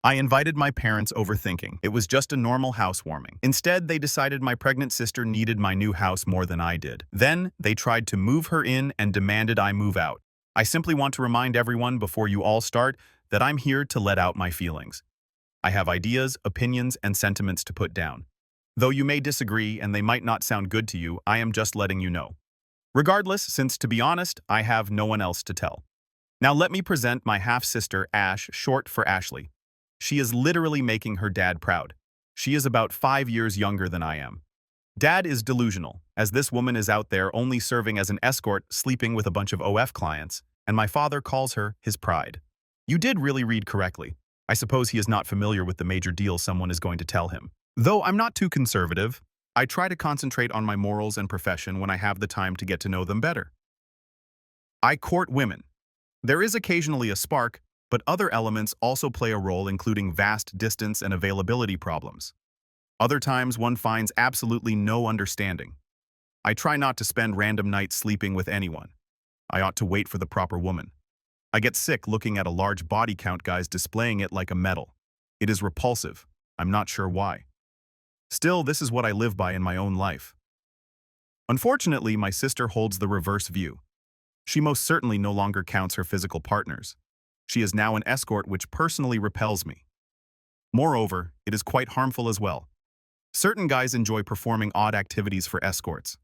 I invited my parents over thinking it was just a normal housewarming. Instead, they decided my pregnant sister needed my new house more than I did. Then, they tried to move her in and demanded I move out. I simply want to remind everyone before you all start that I'm here to let out my feelings. I have ideas, opinions, and sentiments to put down. Though you may disagree and they might not sound good to you, I am just letting you know. Regardless, since to be honest, I have no one else to tell. Now let me present my half-sister, Ash, short for Ashley. She is literally making her dad proud. She is about 5 years younger than I am. Dad is delusional, as this woman is out there only serving as an escort, sleeping with a bunch of OF clients, and my father calls her his pride. You did really read correctly. I suppose he is not familiar with the major deal someone is going to tell him. Though I'm not too conservative, I try to concentrate on my morals and profession when I have the time to get to know them better. I court women. There is occasionally a spark, but other elements also play a role, including vast distance and availability problems. Other times one finds absolutely no understanding. I try not to spend random nights sleeping with anyone. I ought to wait for the proper woman. I get sick looking at a large body count guys displaying it like a medal. It is repulsive. I'm not sure why. Still, this is what I live by in my own life. Unfortunately, my sister holds the reverse view. She most certainly no longer counts her physical partners. She is now an escort, which personally repels me. Moreover, it is quite harmful as well. Certain guys enjoy performing odd activities for escorts.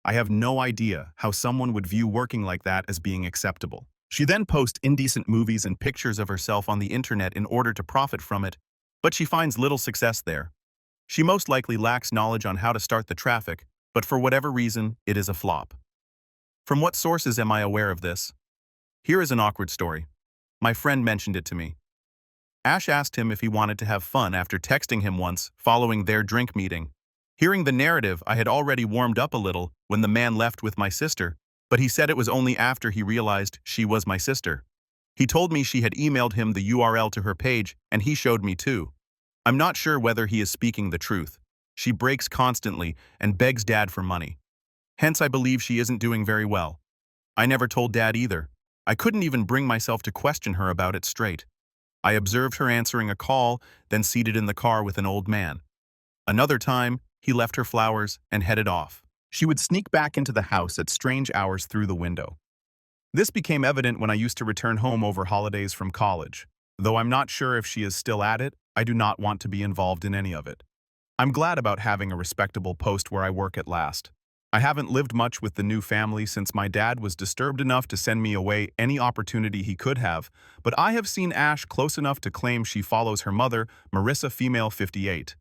I have no idea how someone would view working like that as being acceptable. She then posts indecent movies and pictures of herself on the internet in order to profit from it, but she finds little success there. She most likely lacks knowledge on how to start the traffic, but for whatever reason, it is a flop. From what sources am I aware of this? Here is an awkward story. My friend mentioned it to me. Ash asked him if he wanted to have fun after texting him once following their drink meeting. Hearing the narrative, I had already warmed up a little when the man left with my sister, but he said it was only after he realized she was my sister. He told me she had emailed him the URL to her page, and he showed me too. I'm not sure whether he is speaking the truth. She breaks constantly and begs Dad for money. Hence, I believe she isn't doing very well. I never told Dad either. I couldn't even bring myself to question her about it straight. I observed her answering a call, then seated in the car with an old man. Another time, he left her flowers and headed off. She would sneak back into the house at strange hours through the window. This became evident when I used to return home over holidays from college. Though I'm not sure if she is still at it, I do not want to be involved in any of it. I'm glad about having a respectable post where I work at last. I haven't lived much with the new family since my dad was disturbed enough to send me away any opportunity he could have, but I have seen Ash close enough to claim she follows her mother, Marissa Female 58.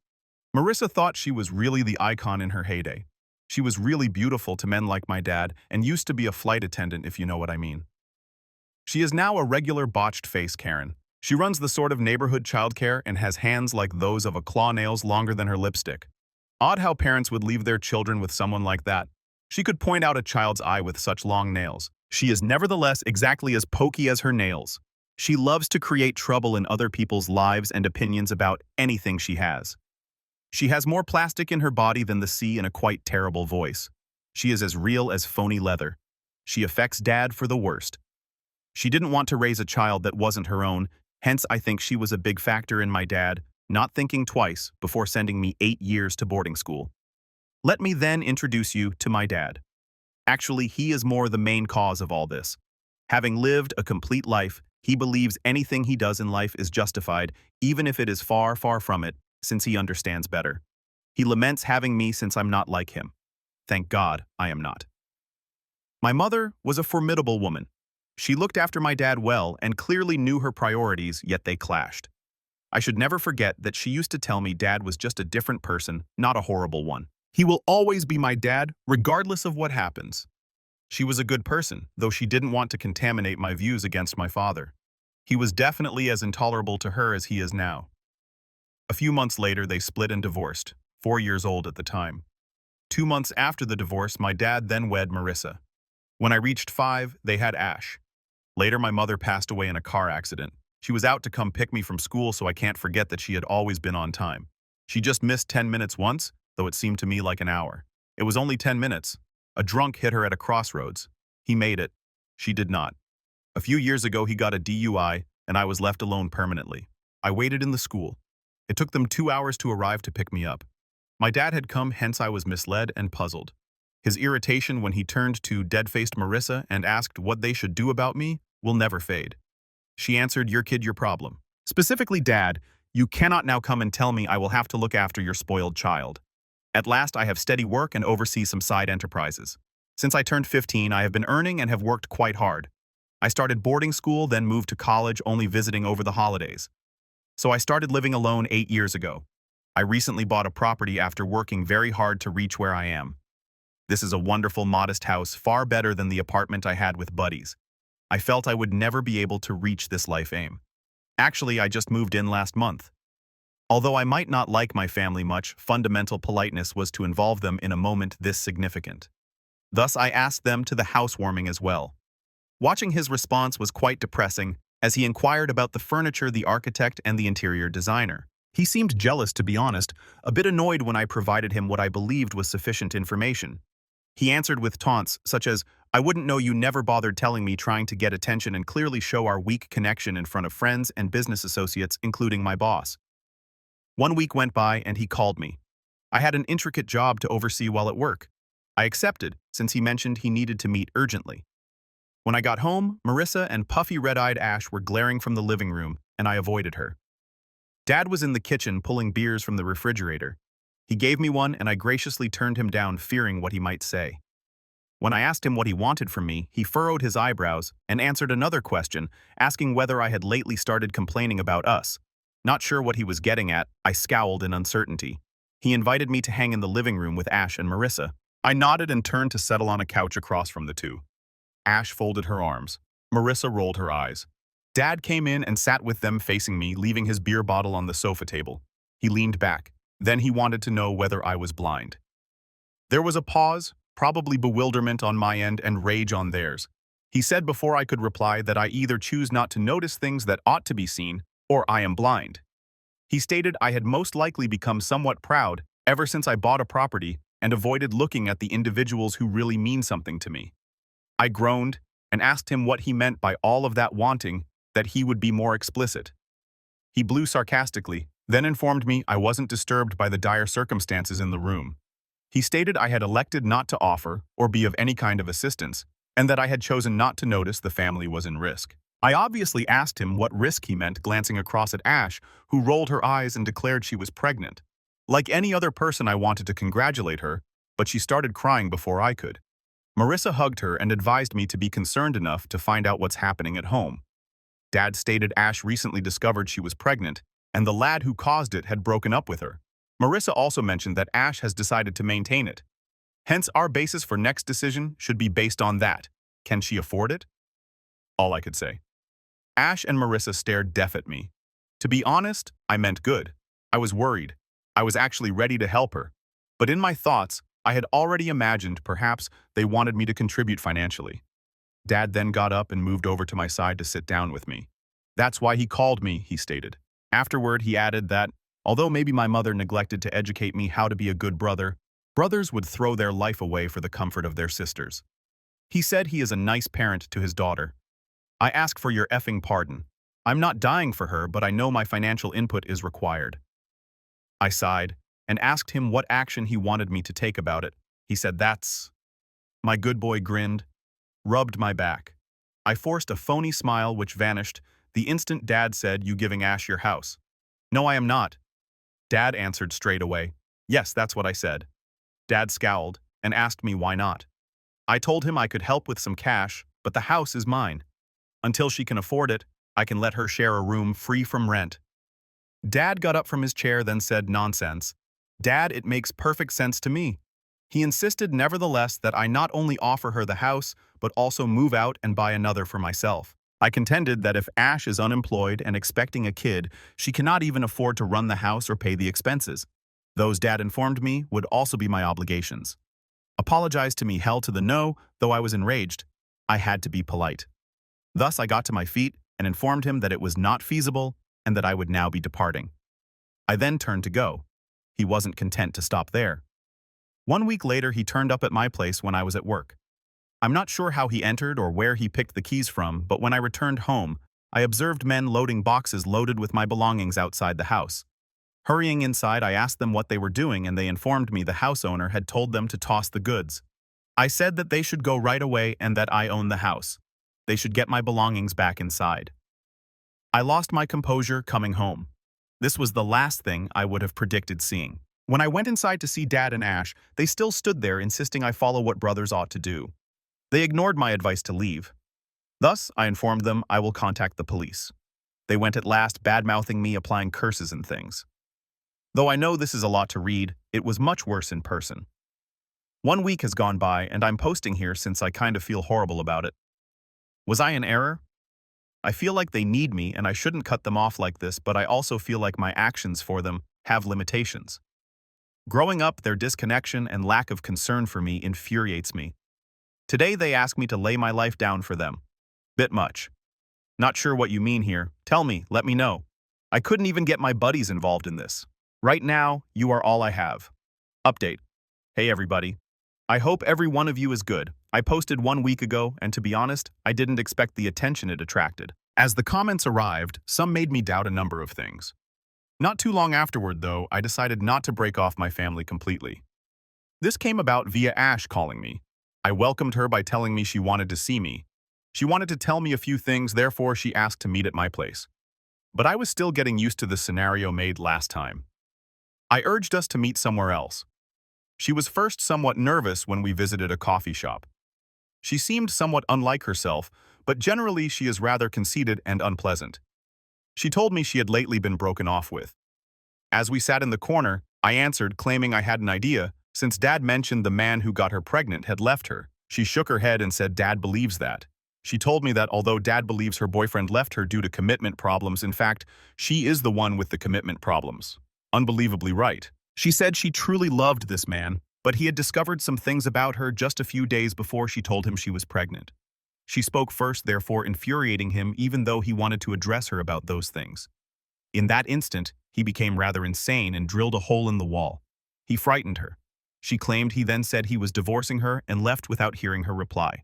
Marissa thought she was really the icon in her heyday. She was really beautiful to men like my dad and used to be a flight attendant, if you know what I mean. She is now a regular botched face Karen. She runs the sort of neighborhood childcare and has hands like those of a claw, nails longer than her lipstick. Odd how parents would leave their children with someone like that. She could point out a child's eye with such long nails. She is nevertheless exactly as pokey as her nails. She loves to create trouble in other people's lives and opinions about anything she has. She has more plastic in her body than the sea and a quite terrible voice. She is as real as phony leather. She affects Dad for the worst. She didn't want to raise a child that wasn't her own, hence I think she was a big factor in my dad not thinking twice before sending me 8 years to boarding school. Let me then introduce you to my dad. Actually, he is more the main cause of all this. Having lived a complete life, he believes anything he does in life is justified, even if it is far, far from it, since he understands better. He laments having me since I'm not like him. Thank God I am not. My mother was a formidable woman. She looked after my dad well and clearly knew her priorities, yet they clashed. I should never forget that she used to tell me Dad was just a different person, not a horrible one. He will always be my dad, regardless of what happens. She was a good person, though she didn't want to contaminate my views against my father. He was definitely as intolerable to her as he is now. A few months later, they split and divorced, 4 years old at the time. 2 months after the divorce, my dad then wed Marissa. When I reached 5, they had Ash. Later, my mother passed away in a car accident. She was out to come pick me from school, so I can't forget that she had always been on time. She just missed 10 minutes once, though it seemed to me like an hour. It was only 10 minutes. A drunk hit her at a crossroads. He made it. She did not. A few years ago, he got a DUI, and I was left alone permanently. I waited in the school. It took them 2 hours to arrive to pick me up. My dad had come, hence I was misled and puzzled. His irritation when he turned to dead-faced Marissa and asked what they should do about me will never fade. She answered, "Your kid, your problem." Specifically, "Dad, you cannot now come and tell me I will have to look after your spoiled child. At last I have steady work and oversee some side enterprises. Since I turned 15, I have been earning and have worked quite hard. I started boarding school, then moved to college, only visiting over the holidays. So I started living alone 8 years ago. I recently bought a property after working very hard to reach where I am. This is a wonderful, modest house, far better than the apartment I had with buddies. I felt I would never be able to reach this life aim. Actually, I just moved in last month. Although I might not like my family much, fundamental politeness was to involve them in a moment this significant. Thus, I asked them to the housewarming as well. Watching his response was quite depressing, as he inquired about the furniture, the architect, and the interior designer. He seemed jealous, to be honest, a bit annoyed when I provided him what I believed was sufficient information. He answered with taunts, such as, "I wouldn't know you never bothered telling me," trying to get attention and clearly show our weak connection in front of friends and business associates, including my boss. 1 week went by and he called me. I had an intricate job to oversee while at work. I accepted, since he mentioned he needed to meet urgently. When I got home, Marissa and puffy red-eyed Ash were glaring from the living room, and I avoided her. Dad was in the kitchen pulling beers from the refrigerator. He gave me one and I graciously turned him down, fearing what he might say. When I asked him what he wanted from me, he furrowed his eyebrows and answered another question, asking whether I had lately started complaining about us. Not sure what he was getting at, I scowled in uncertainty. He invited me to hang in the living room with Ash and Marissa. I nodded and turned to settle on a couch across from the two. Ash folded her arms. Marissa rolled her eyes. Dad came in and sat with them facing me, leaving his beer bottle on the sofa table. He leaned back. Then he wanted to know whether I was blind. There was a pause, probably bewilderment on my end and rage on theirs. He said before I could reply that I either choose not to notice things that ought to be seen, or I am blind. He stated I had most likely become somewhat proud ever since I bought a property and avoided looking at the individuals who really mean something to me. I groaned and asked him what he meant by all of that, wanting that he would be more explicit. He blew sarcastically, then informed me I wasn't disturbed by the dire circumstances in the room. He stated I had elected not to offer or be of any kind of assistance, and that I had chosen not to notice the family was in risk. I obviously asked him what risk he meant, glancing across at Ash, who rolled her eyes and declared she was pregnant. Like any other person, I wanted to congratulate her, but she started crying before I could. Marissa hugged her and advised me to be concerned enough to find out what's happening at home. Dad stated Ash recently discovered she was pregnant, and the lad who caused it had broken up with her. Marissa also mentioned that Ash has decided to maintain it. Hence, our basis for next decision should be based on that. Can she afford it? All I could say. Ash and Marissa stared deaf at me. To be honest, I meant good. I was worried. I was actually ready to help her. But in my thoughts, I had already imagined perhaps they wanted me to contribute financially. Dad then got up and moved over to my side to sit down with me. That's why he called me, he stated. Afterward, he added that, although maybe my mother neglected to educate me how to be a good brother, brothers would throw their life away for the comfort of their sisters. He said he is a nice parent to his daughter. I ask for your effing pardon. I'm not dying for her, but I know my financial input is required. I sighed and asked him what action he wanted me to take about it. He said, "That's..." My good boy grinned, rubbed my back. I forced a phony smile which vanished the instant Dad said, "You giving Ash your house?" "No, I am not." Dad answered straight away. "Yes, that's what I said." Dad scowled and asked me why not. I told him I could help with some cash, but the house is mine. Until she can afford it, I can let her share a room free from rent. Dad got up from his chair, then said, "Nonsense. Dad, it makes perfect sense to me." He insisted nevertheless that I not only offer her the house, but also move out and buy another for myself. I contended that if Ash is unemployed and expecting a kid, she cannot even afford to run the house or pay the expenses. Those, Dad informed me, would also be my obligations. Apologized to me, hell to the no, though I was enraged. I had to be polite. Thus, I got to my feet and informed him that it was not feasible and that I would now be departing. I then turned to go. He wasn't content to stop there. 1 week later, he turned up at my place when I was at work. I'm not sure how he entered or where he picked the keys from, but when I returned home, I observed men loading boxes loaded with my belongings outside the house. Hurrying inside, I asked them what they were doing, and they informed me the house owner had told them to toss the goods. I said that they should go right away and that I own the house. They should get my belongings back inside. I lost my composure coming home. This was the last thing I would have predicted seeing. When I went inside to see Dad and Ash, they still stood there insisting I follow what brothers ought to do. They ignored my advice to leave. Thus, I informed them I will contact the police. They went at last, bad-mouthing me, applying curses and things. Though I know this is a lot to read, it was much worse in person. 1 week has gone by, and I'm posting here since I kind of feel horrible about it. Was I in error? I feel like they need me and I shouldn't cut them off like this, but I also feel like my actions for them have limitations. Growing up, their disconnection and lack of concern for me infuriates me. Today they ask me to lay my life down for them. Bit much. Not sure what you mean here. Tell me, let me know. I couldn't even get my buddies involved in this. Right now, you are all I have. Update. Hey everybody. I hope every one of you is good. I posted 1 week ago, and to be honest, I didn't expect the attention it attracted. As the comments arrived, some made me doubt a number of things. Not too long afterward, though, I decided not to break off my family completely. This came about via Ash calling me. I welcomed her by telling me she wanted to see me. She wanted to tell me a few things, therefore she asked to meet at my place. But I was still getting used to the scenario made last time. I urged us to meet somewhere else. She was first somewhat nervous when we visited a coffee shop. She seemed somewhat unlike herself, but generally she is rather conceited and unpleasant. She told me she had lately been broken off with. As we sat in the corner, I answered, claiming I had an idea, since Dad mentioned the man who got her pregnant had left her. She shook her head and said Dad believes that. She told me that although Dad believes her boyfriend left her due to commitment problems, in fact, she is the one with the commitment problems. Unbelievably right. She said she truly loved this man, but he had discovered some things about her just a few days before she told him she was pregnant. She spoke first, therefore infuriating him even though he wanted to address her about those things. In that instant, he became rather insane and drilled a hole in the wall. He frightened her. She claimed he then said he was divorcing her and left without hearing her reply.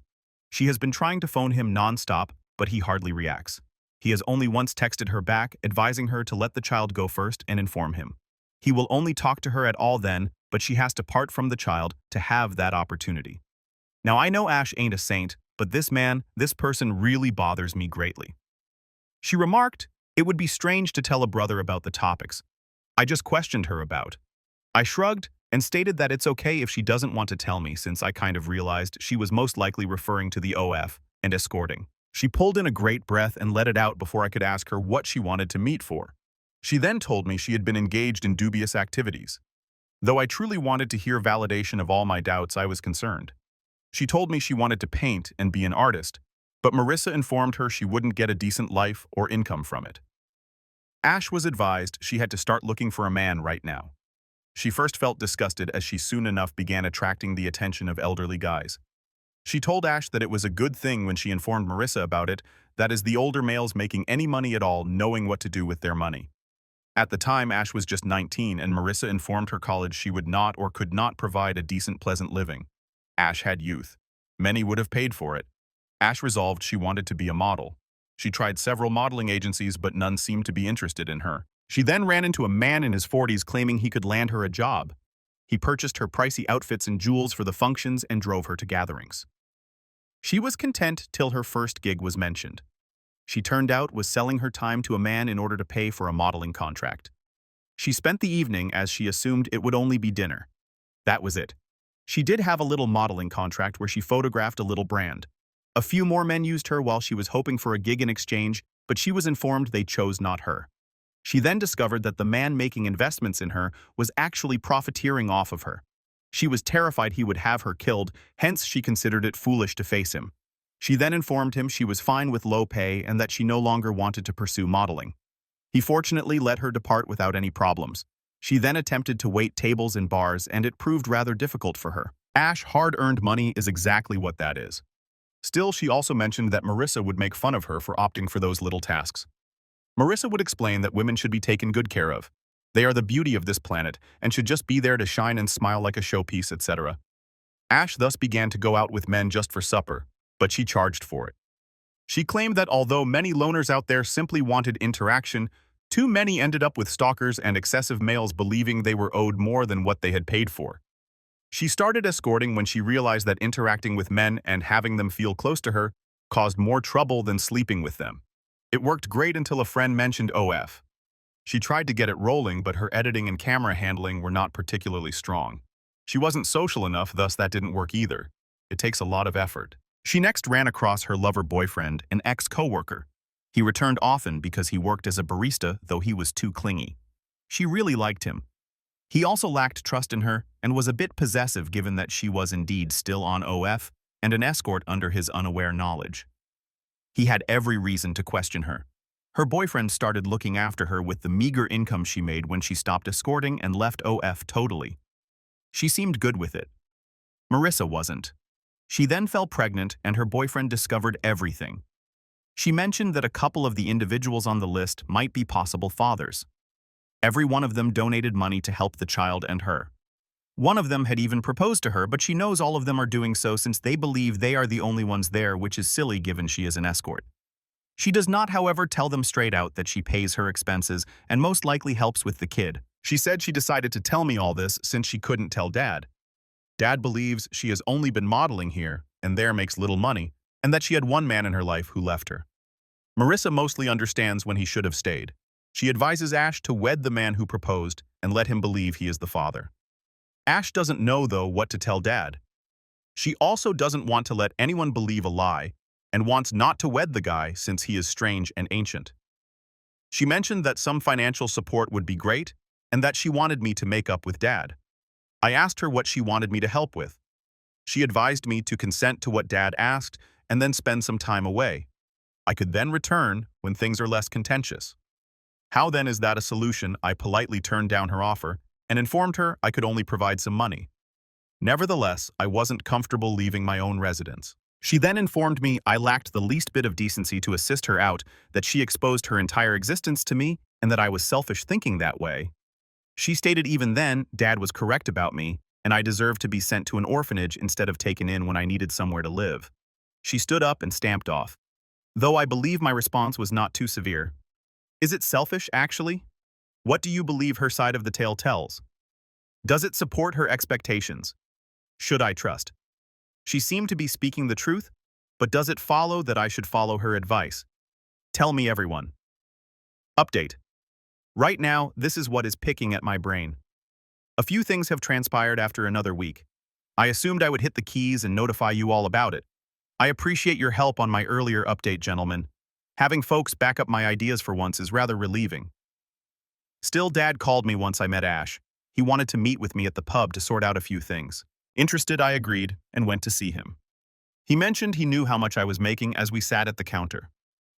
She has been trying to phone him non-stop, but he hardly reacts. He has only once texted her back, advising her to let the child go first and inform him. He will only talk to her at all then, but she has to part from the child to have that opportunity. Now I know Ash ain't a saint, but this person really bothers me greatly. She remarked, it would be strange to tell a brother about the topics I just questioned her about. I shrugged and stated that it's okay if she doesn't want to tell me, since I kind of realized she was most likely referring to the OF and escorting. She pulled in a great breath and let it out before I could ask her what she wanted to meet for. She then told me she had been engaged in dubious activities. Though I truly wanted to hear validation of all my doubts, I was concerned. She told me she wanted to paint and be an artist, but Marissa informed her she wouldn't get a decent life or income from it. Ash was advised she had to start looking for a man right now. She first felt disgusted as she soon enough began attracting the attention of elderly guys. She told Ash that it was a good thing when she informed Marissa about it, that is the older males making any money at all knowing what to do with their money. At the time, Ash was just 19 and Marissa informed her college she would not or could not provide a decent, pleasant living. Ash had youth. Many would have paid for it. Ash resolved she wanted to be a model. She tried several modeling agencies, but none seemed to be interested in her. She then ran into a man in his 40s claiming he could land her a job. He purchased her pricey outfits and jewels for the functions and drove her to gatherings. She was content till her first gig was mentioned. She turned out was selling her time to a man in order to pay for a modeling contract. She spent the evening as she assumed it would only be dinner. That was it. She did have a little modeling contract where she photographed a little brand. A few more men used her while she was hoping for a gig in exchange, but she was informed they chose not her. She then discovered that the man making investments in her was actually profiteering off of her. She was terrified he would have her killed, hence she considered it foolish to face him. She then informed him she was fine with low pay and that she no longer wanted to pursue modeling. He fortunately let her depart without any problems. She then attempted to wait tables in bars, and it proved rather difficult for her. Ash hard-earned money is exactly what that is. Still, she also mentioned that Marissa would make fun of her for opting for those little tasks. Marissa would explain that women should be taken good care of. They are the beauty of this planet and should just be there to shine and smile like a showpiece, etc. Ash thus began to go out with men just for supper, but she charged for it. She claimed that although many loners out there simply wanted interaction, too many ended up with stalkers and excessive males believing they were owed more than what they had paid for. She started escorting when she realized that interacting with men and having them feel close to her caused more trouble than sleeping with them. It worked great until a friend mentioned OF. She tried to get it rolling, but her editing and camera handling were not particularly strong. She wasn't social enough, thus that didn't work either. It takes a lot of effort. She next ran across her lover boyfriend, an ex-coworker. He returned often because he worked as a barista, though he was too clingy. She really liked him. He also lacked trust in her and was a bit possessive given that she was indeed still on OF and an escort under his unaware knowledge. He had every reason to question her. Her boyfriend started looking after her with the meager income she made when she stopped escorting and left OF totally. She seemed good with it. Marissa wasn't. She then fell pregnant and her boyfriend discovered everything. She mentioned that a couple of the individuals on the list might be possible fathers. Every one of them donated money to help the child and her. One of them had even proposed to her, but she knows all of them are doing so since they believe they are the only ones there, which is silly given she is an escort. She does not, however, tell them straight out that she pays her expenses and most likely helps with the kid. She said she decided to tell me all this since she couldn't tell Dad. Dad believes she has only been modeling here and there makes little money, and that she had one man in her life who left her. Marissa mostly understands when he should have stayed. She advises Ash to wed the man who proposed and let him believe he is the father. Ash doesn't know, though, what to tell Dad. She also doesn't want to let anyone believe a lie and wants not to wed the guy since he is strange and ancient. She mentioned that some financial support would be great and that she wanted me to make up with Dad. I asked her what she wanted me to help with. She advised me to consent to what Dad asked and then spend some time away. I could then return when things are less contentious. How then is that a solution? I politely turned down her offer and informed her I could only provide some money. Nevertheless, I wasn't comfortable leaving my own residence. She then informed me I lacked the least bit of decency to assist her out, that she exposed her entire existence to me, and that I was selfish thinking that way. She stated even then Dad was correct about me, and I deserved to be sent to an orphanage instead of taken in when I needed somewhere to live. She stood up and stamped off. Though I believe my response was not too severe. Is it selfish, actually? What do you believe her side of the tale tells? Does it support her expectations? Should I trust? She seemed to be speaking the truth, but does it follow that I should follow her advice? Tell me, everyone. Update. Right now, this is what is picking at my brain. A few things have transpired after another week. I assumed I would hit the keys and notify you all about it. I appreciate your help on my earlier update, gentlemen. Having folks back up my ideas for once is rather relieving. Still, Dad called me once I met Ash. He wanted to meet with me at the pub to sort out a few things. Interested, I agreed and went to see him. He mentioned he knew how much I was making as we sat at the counter.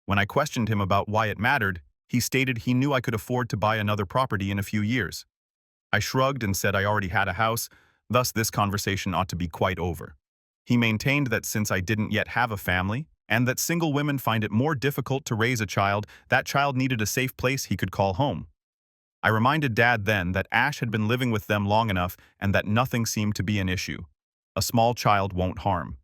When I questioned him about why it mattered, he stated he knew I could afford to buy another property in a few years. I shrugged and said I already had a house, thus this conversation ought to be quite over. He maintained that since I didn't yet have a family, and that single women find it more difficult to raise a child, that child needed a safe place he could call home. I reminded Dad then that Ash had been living with them long enough and that nothing seemed to be an issue. A small child won't harm.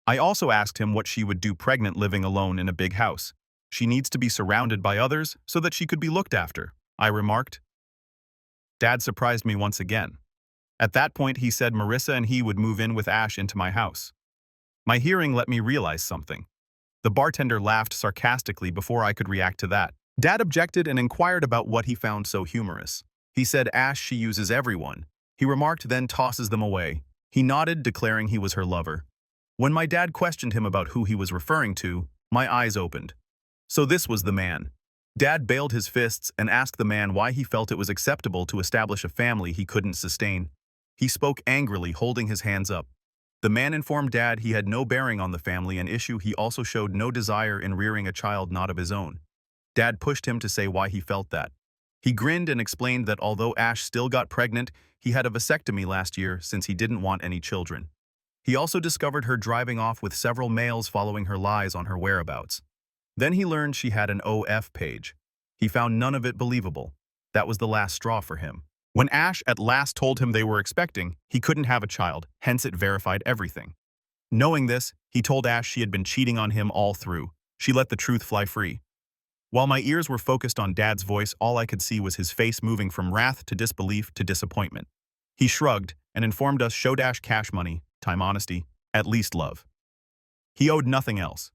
I also asked him what she would do pregnant living alone in a big house. She needs to be surrounded by others so that she could be looked after, I remarked. Dad surprised me once again. At that point, he said Marissa and he would move in with Ash into my house. My hearing let me realize something. The bartender laughed sarcastically before I could react to that. Dad objected and inquired about what he found so humorous. He said Ash she uses everyone. He remarked then tosses them away. He nodded, declaring he was her lover. When my dad questioned him about who he was referring to, my eyes opened. So this was the man. Dad baled his fists and asked the man why he felt it was acceptable to establish a family he couldn't sustain. He spoke angrily, holding his hands up. The man informed Dad he had no bearing on the family, an issue he also showed no desire in rearing a child not of his own. Dad pushed him to say why he felt that. He grinned and explained that although Ash still got pregnant, he had a vasectomy last year since he didn't want any children. He also discovered her driving off with several males following her lies on her whereabouts. Then he learned she had an OF page. He found none of it believable. That was the last straw for him. When Ash at last told him they were expecting, he couldn't have a child, hence it verified everything. Knowing this, he told Ash she had been cheating on him all through. She let the truth fly free. While my ears were focused on Dad's voice, all I could see was his face moving from wrath to disbelief to disappointment. He shrugged and informed us show dash cash money, time honesty, at least love. He owed nothing else.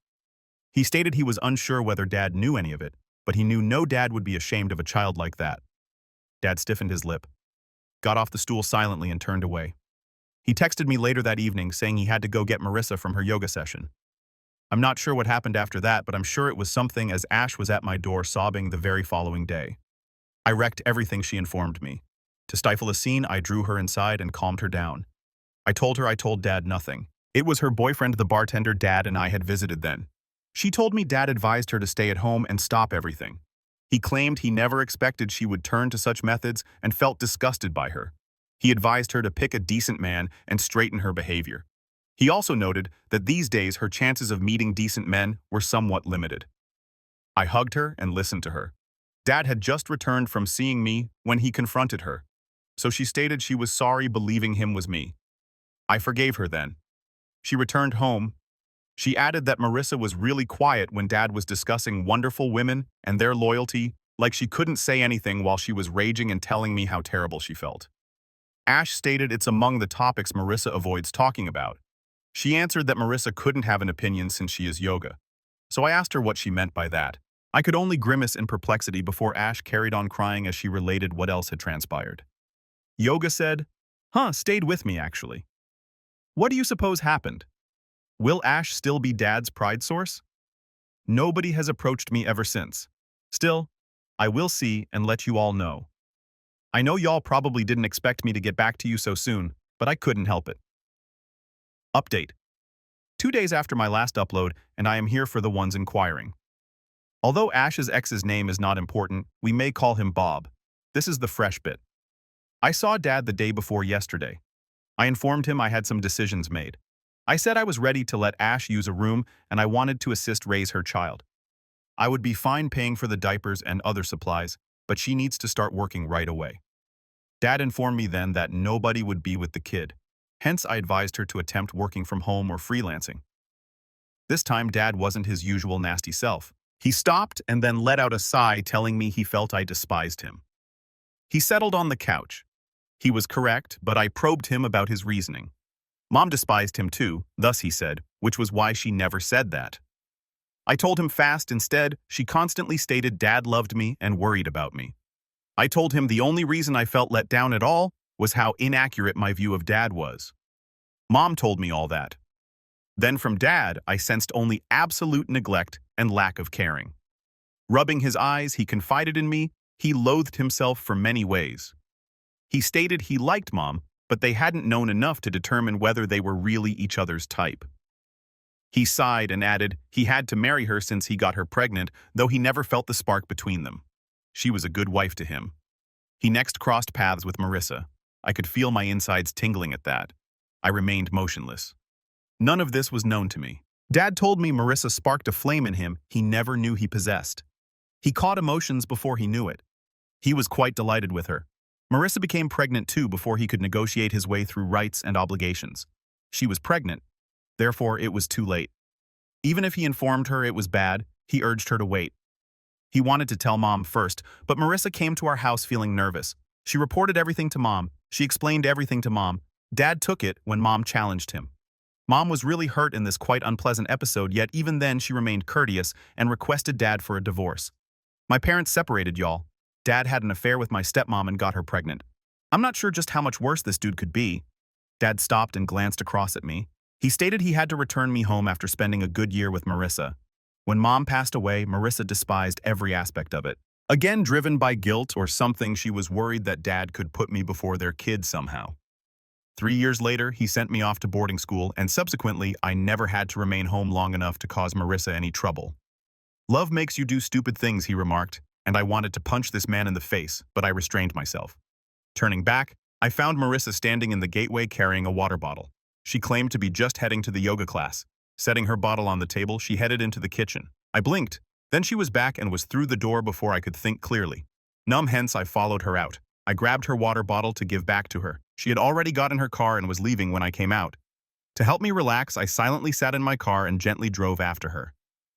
He stated he was unsure whether Dad knew any of it, but he knew no dad would be ashamed of a child like that. Dad stiffened his lip, got off the stool silently and turned away. He texted me later that evening saying he had to go get Marissa from her yoga session. I'm not sure what happened after that, but I'm sure it was something as Ash was at my door sobbing the very following day. I wrecked everything she informed me. To stifle a scene, I drew her inside and calmed her down. I told her I told Dad nothing. It was her boyfriend, the bartender Dad and I had visited then. She told me Dad advised her to stay at home and stop everything. He claimed he never expected she would turn to such methods and felt disgusted by her. He advised her to pick a decent man and straighten her behavior. He also noted that these days her chances of meeting decent men were somewhat limited. I hugged her and listened to her. Dad had just returned from seeing me when he confronted her, so she stated she was sorry believing him was me. I forgave her then. She returned home. She added that Marissa was really quiet when Dad was discussing wonderful women and their loyalty, like she couldn't say anything while she was raging and telling me how terrible she felt. Ash stated it's among the topics Marissa avoids talking about. She answered that Marissa couldn't have an opinion since she is yoga. So I asked her what she meant by that. I could only grimace in perplexity before Ash carried on crying as she related what else had transpired. Yoga said, stayed with me actually. What do you suppose happened? Will Ash still be Dad's pride source? Nobody has approached me ever since. Still, I will see and let you all know. I know y'all probably didn't expect me to get back to you so soon, but I couldn't help it. Update. 2 days after my last upload, and I am here for the ones inquiring. Although Ash's ex's name is not important, we may call him Bob. This is the fresh bit. I saw Dad the day before yesterday. I informed him I had some decisions made. I said I was ready to let Ash use a room and I wanted to assist raise her child. I would be fine paying for the diapers and other supplies, but she needs to start working right away. Dad informed me then that nobody would be with the kid. Hence, I advised her to attempt working from home or freelancing. This time, Dad wasn't his usual nasty self. He stopped and then let out a sigh, telling me he felt I despised him. He settled on the couch. He was correct, but I probed him about his reasoning. Mom despised him too, thus he said, which was why she never said that. I told him fast instead, she constantly stated Dad loved me and worried about me. I told him the only reason I felt let down at all was how inaccurate my view of Dad was. Mom told me all that. Then from Dad, I sensed only absolute neglect and lack of caring. Rubbing his eyes, he confided in me, he loathed himself for many ways. He stated he liked Mom, but they hadn't known enough to determine whether they were really each other's type. He sighed and added he had to marry her since he got her pregnant, though he never felt the spark between them. She was a good wife to him. He next crossed paths with Marissa. I could feel my insides tingling at that. I remained motionless. None of this was known to me. Dad told me Marissa sparked a flame in him he never knew he possessed. He caught emotions before he knew it. He was quite delighted with her. Marissa became pregnant too before he could negotiate his way through rights and obligations. She was pregnant. Therefore, it was too late. Even if he informed her it was bad, he urged her to wait. He wanted to tell Mom first, but Marissa came to our house feeling nervous. She reported everything to Mom. She explained everything to Mom. Dad took it when Mom challenged him. Mom was really hurt in this quite unpleasant episode, yet even then she remained courteous and requested Dad for a divorce. My parents separated, y'all. Dad had an affair with my stepmom and got her pregnant. I'm not sure just how much worse this dude could be. Dad stopped and glanced across at me. He stated he had to return me home after spending a good year with Marissa. When Mom passed away, Marissa despised every aspect of it. Again, driven by guilt or something, she was worried that Dad could put me before their kid somehow. 3 years later, he sent me off to boarding school, and subsequently, I never had to remain home long enough to cause Marissa any trouble. Love makes you do stupid things, he remarked, and I wanted to punch this man in the face, but I restrained myself. Turning back, I found Marissa standing in the gateway carrying a water bottle. She claimed to be just heading to the yoga class. Setting her bottle on the table, she headed into the kitchen. I blinked. Then she was back and was through the door before I could think clearly. Numb hence, I followed her out. I grabbed her water bottle to give back to her. She had already got in her car and was leaving when I came out. To help me relax, I silently sat in my car and gently drove after her.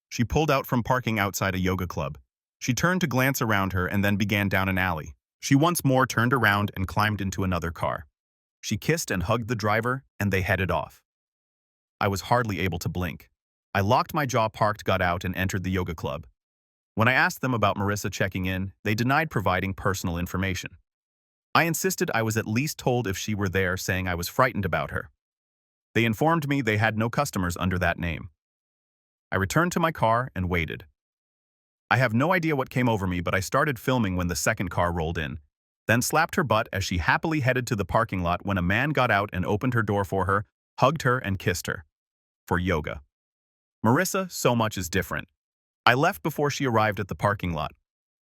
She pulled out from parking outside a yoga club. She turned to glance around her and then began down an alley. She once more turned around and climbed into another car. She kissed and hugged the driver, and they headed off. I was hardly able to blink. I locked my jaw, parked, got out, and entered the yoga club. When I asked them about Marissa checking in, they denied providing personal information. I insisted I was at least told if she were there, saying I was frightened about her. They informed me they had no customers under that name. I returned to my car and waited. I have no idea what came over me, but I started filming when the second car rolled in, then slapped her butt as she happily headed to the parking lot when a man got out and opened her door for her, hugged her, and kissed her. For yoga. Marissa, so much is different. I left before she arrived at the parking lot.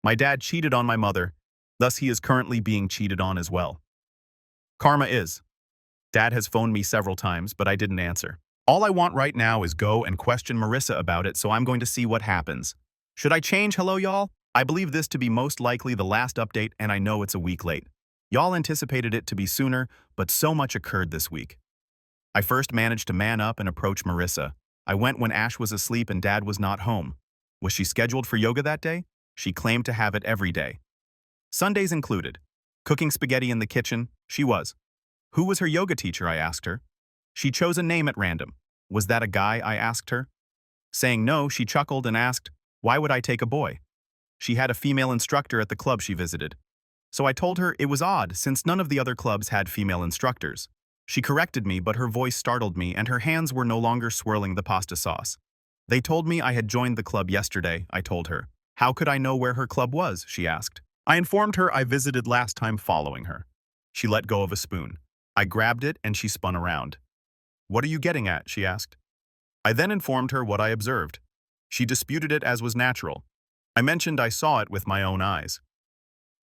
My dad cheated on my mother, thus he is currently being cheated on as well. Karma is. Dad has phoned me several times, but I didn't answer. All I want right now is go and question Marissa about it, so I'm going to see what happens. Should I change? Hello, y'all? I believe this to be most likely the last update, and I know it's a week late. Y'all anticipated it to be sooner, but so much occurred this week. I first managed to man up and approach Marissa. I went when Ash was asleep and Dad was not home. Was she scheduled for yoga that day? She claimed to have it every day. Sundays included. Cooking spaghetti in the kitchen? She was. Who was her yoga teacher? I asked her. She chose a name at random. Was that a guy? I asked her. Saying no, she chuckled and asked, why would I take a boy? She had a female instructor at the club she visited. So I told her it was odd since none of the other clubs had female instructors. She corrected me, but her voice startled me and her hands were no longer swirling the pasta sauce. They told me I had joined the club yesterday, I told her. How could I know where her club was? She asked. I informed her I visited last time following her. She let go of a spoon. I grabbed it and she spun around. What are you getting at? She asked. I then informed her what I observed. She disputed it as was natural. I mentioned I saw it with my own eyes.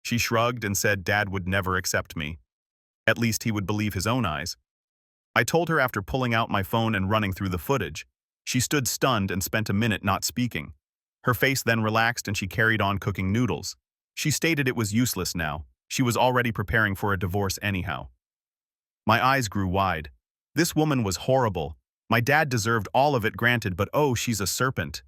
She shrugged and said Dad would never accept me. At least he would believe his own eyes. I told her after pulling out my phone and running through the footage. She stood stunned and spent a minute not speaking. Her face then relaxed and she carried on cooking noodles. She stated it was useless now. She was already preparing for a divorce anyhow. My eyes grew wide. This woman was horrible. My dad deserved all of it, granted, but oh, she's a serpent.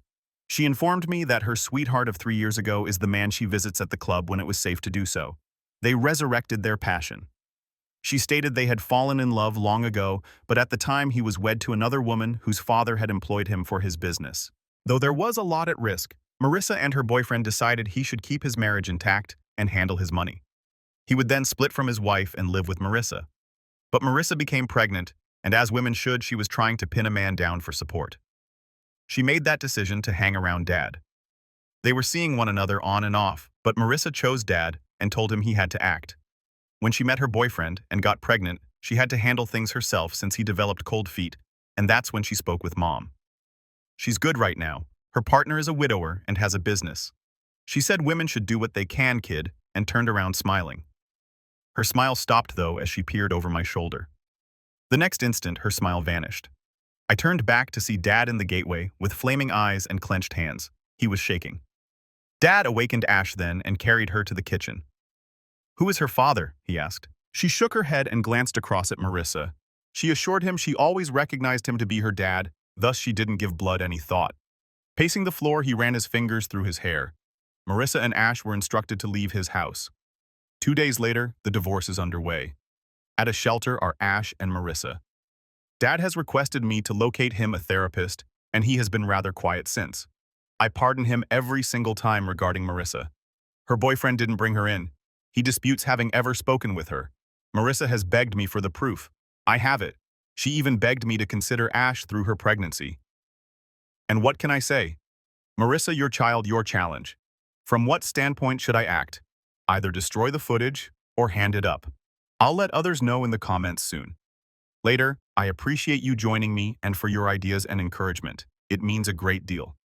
She informed me that her sweetheart of 3 years ago is the man she visits at the club when it was safe to do so. They resurrected their passion. She stated they had fallen in love long ago, but at the time he was wed to another woman whose father had employed him for his business. Though there was a lot at risk, Marissa and her boyfriend decided he should keep his marriage intact and handle his money. He would then split from his wife and live with Marissa. But Marissa became pregnant, and as women should, she was trying to pin a man down for support. She made that decision to hang around Dad. They were seeing one another on and off, but Marissa chose Dad and told him he had to act. When she met her boyfriend and got pregnant, she had to handle things herself since he developed cold feet, and that's when she spoke with Mom. She's good right now. Her partner is a widower and has a business. She said women should do what they can, kid, and turned around smiling. Her smile stopped, though, as she peered over my shoulder. The next instant, her smile vanished. I turned back to see Dad in the gateway with flaming eyes and clenched hands. He was shaking. Dad awakened Ash then and carried her to the kitchen. Who is her father? He asked. She shook her head and glanced across at Marissa. She assured him she always recognized him to be her dad, thus she didn't give blood any thought. Pacing the floor, he ran his fingers through his hair. Marissa and Ash were instructed to leave his house. 2 days later, the divorce is underway. At a shelter are Ash and Marissa. Dad has requested me to locate him a therapist, and he has been rather quiet since. I pardon him every single time regarding Marissa. Her boyfriend didn't bring her in. He disputes having ever spoken with her. Marissa has begged me for the proof. I have it. She even begged me to consider Ash through her pregnancy. And what can I say? Marissa, your child, your challenge. From what standpoint should I act? Either destroy the footage or hand it up. I'll let others know in the comments soon. Later, I appreciate you joining me and for your ideas and encouragement. It means a great deal.